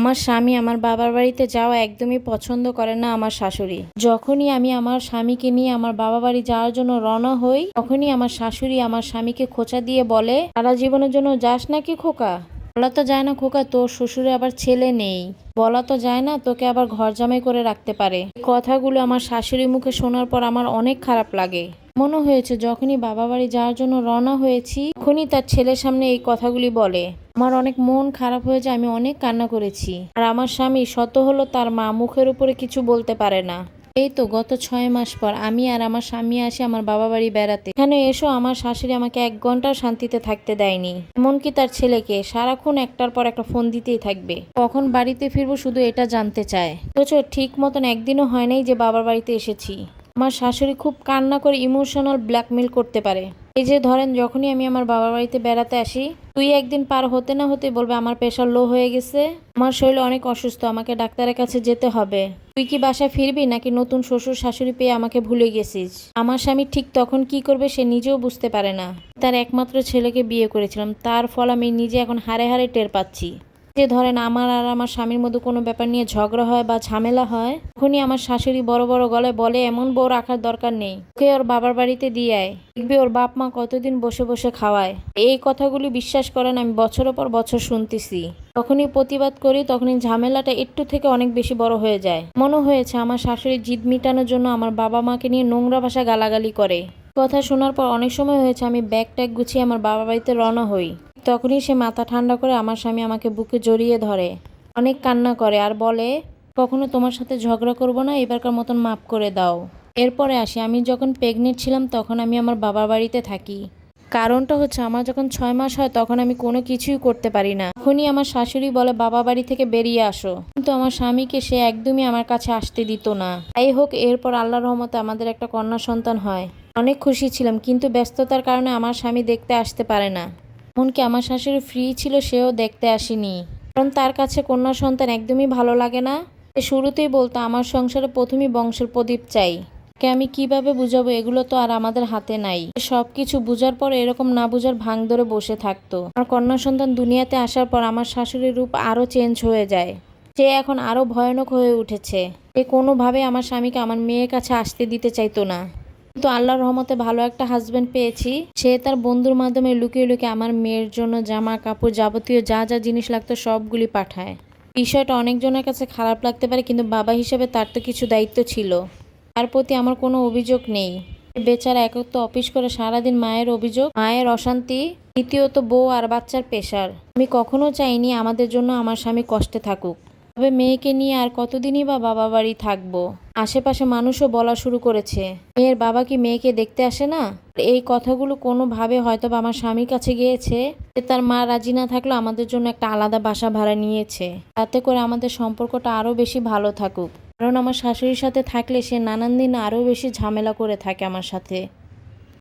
আমার স্বামী আমার বাবার বাড়িতে যাওয়া একদমই পছন্দ করে না আমার শাশুড়ি। যখনই আমি আমার স্বামীকে নিয়ে আমার বাবা বাড়ি যাওয়ার জন্য রওনা হই, তখনই আমার শাশুড়ি আমার স্বামীকে খোঁচা দিয়ে বলে, সারা জীবনের জন্য যাস নাকি খোকা? বলা তো যায় না খোকা, তোর শ্বশুরে আবার ছেলে নেই। বলা তো যায় না তোকে আবার ঘর জামাই করে রাখতে পারে। এই কথাগুলো আমার শাশুড়ির মুখে শোনার পর আমার অনেক খারাপ লাগে। মনে হয়েছে যখনই বাবা বাড়ি যাওয়ার জন্য রওনা হয়েছি, তখনই তার ছেলের সামনে এই কথাগুলি বলে। আমার অনেক মন খারাপ হয়ে যায়, আমি অনেক কান্না করেছি। আর আমার স্বামী শত হলো তার মা, মুখের উপরে কিছু বলতে পারে না। এই তো গত 6 মাস পর আমি আর আমার স্বামী আসি আমার বাবা বাড়ি বেড়াতে। এখানে এসো আমার শাশুড়ি আমাকে 1 ঘন্টাও শান্তিতে থাকতে দেয়নি। এমনকি তার ছেলেকে সারাক্ষণ একটার পর একটা ফোন দিতেই থাকবে, কখন বাড়িতে ফিরবো শুধু এটা জানতে চায়। অথচ ঠিক মতন একদিনও হয় নাই যে বাবার বাড়িতে এসেছি। আমার শাশুড়ি খুব কান্না করে ইমোশনাল ব্ল্যাকমেল করতে পারে। এই যে ধরেন, যখনই আমি আমার বাবার বাড়িতে বেড়াতে আসি, তুই একদিন পার হতে না হতে বলবে আমার প্রেশার লো হয়ে গেছে, আমার শরীর অনেক অসুস্থ, আমাকে ডাক্তারের কাছে যেতে হবে। তুই কি বাসায় ফিরবি নাকি নতুন শ্বশুর শাশুড়ি পেয়ে আমাকে ভুলে গেছিস? আমার স্বামী ঠিক তখন কি করবে সে নিজেও বুঝতে পারে না। তার একমাত্র ছেলেকে বিয়ে করেছিলাম, তার ফল আমি নিজে এখন হাড়ে হাড়ে টের পাচ্ছি। যে ধরেন আমার আর আমার স্বামীর মধ্যে কোনো ব্যাপার নিয়ে ঝগড়া হয় বা ঝামেলা হয়, তখনই আমার শাশুড়ি বড় বড় গলায় বলে, এমন বউ রাখার দরকার নেই, ওকে ওর বাবার বাড়িতে দিয়ে আয়, দেখবি ওর বাপ মা কতদিন বসে বসে খাওয়ায়। এই কথাগুলি বিশ্বাস করেন আমি বছরের পর বছর শুনতেছি। তখনই প্রতিবাদ করি, তখনই ঝামেলাটা একটু থেকে অনেক বেশি বড় হয়ে যায়। মনে হয়েছে আমার শাশুড়ি জিদ মিটানোর জন্য আমার বাবা মাকে নিয়ে নোংরা ভাষা গালাগালি করে। কথা শোনার পর অনেক সময় হয়েছে আমি ব্যাগ ট্যাগ গুছিয়ে আমার বাবার বাড়িতে রওনা হই। তখনই সে মাথা ঠান্ডা করে আমার স্বামী আমাকে বুকে জড়িয়ে ধরে, অনেক কান্না করে আর বলে, কখনো তোমার সাথে ঝগড়া করব না, এবারকার মতন মাফ করে দাও। এরপরে আসি, আমি যখন প্রেগনেন্ট ছিলাম তখন আমি আমার বাবার বাড়িতে থাকি। কারণটা হচ্ছে আমার যখন 6 মাস হয় তখন আমি কোনো কিছুই করতে পারি না। তখনই আমার শাশুড়ি বলে বাবা বাড়ি থেকে বেরিয়ে আসো, কিন্তু আমার স্বামীকে সে একদমই আমার কাছে আসতে দিত না। যাই হোক, এরপর আল্লাহর রহমতে আমাদের একটা কন্যা সন্তান হয়। অনেক খুশি ছিলাম, কিন্তু ব্যস্ততার কারণে আমার স্বামী দেখতে আসতে পারে না। এমনকি আমার শাশুড়ি ফ্রি ছিল, সেও দেখতে আসেনি, কারণ তার কাছে কন্যা সন্তান একদমই ভালো লাগে না। সে শুরুতেই বলতো আমার সংসারে প্রথমেই বংশের প্রদীপ চাই। কে আমি কিভাবে বুঝাবো, এগুলো তো আর আমাদের হাতে নাই। সবকিছু বুঝার পর এরকম না বুঝার ভাং ধরে বসে থাকতো। আমার কন্যা সন্তান দুনিয়াতে আসার পর আমার শাশুড়ির রূপ আরো চেঞ্জ হয়ে যায়। সে এখন আরো ভয়ানক হয়ে উঠেছে। সে কোনোভাবে আমার স্বামীকে আমার মেয়ের কাছে আসতে দিতে চাইতো না। কিন্তু আল্লাহর রহমতে ভালো একটা হাজবেন্ড পেয়েছি। সে তার বন্ধুর মাধ্যমে লুকিয়ে লুকিয়ে আমার মেয়ের জন্য জামা কাপড় যাবতীয় যা যা জিনিস লাগতো সবগুলি পাঠায়। বিষয়টা অনেকজনের কাছে খারাপ লাগতে পারে, কিন্তু বাবা হিসেবে তার তো কিছু দায়িত্ব ছিল। তার প্রতি আমার কোনো অভিযোগ নেই। বেচারা একক তো অফিস করে সারাদিন, মায়ের অভিযোগ, মায়ের অশান্তি, দ্বিতীয়ত বউ আর বাচ্চার প্রেশার। আমি কখনো চাইনি আমাদের জন্য আমার স্বামী কষ্টে থাকুক। তবে মেয়েকে নিয়ে আর কতদিনই বা বাবা বাড়ি থাকবো। আশেপাশে মানুষও বলা শুরু করেছে, মেয়ের বাবা কি মেয়েকে দেখতে আসে না? এই কথাগুলো কোনোভাবে হয়তো বা আমার স্বামীর কাছে গিয়েছে, যে তার মা রাজি না থাকলেও আমাদের জন্য একটা আলাদা বাসা ভাড়া নিয়েছে, তাতে করে আমাদের সম্পর্কটা আরো বেশি ভালো থাকুক। কারণ আমার শাশুড়ির সাথে থাকলে সে নানান দিন আরো বেশি ঝামেলা করে থাকে আমার সাথে।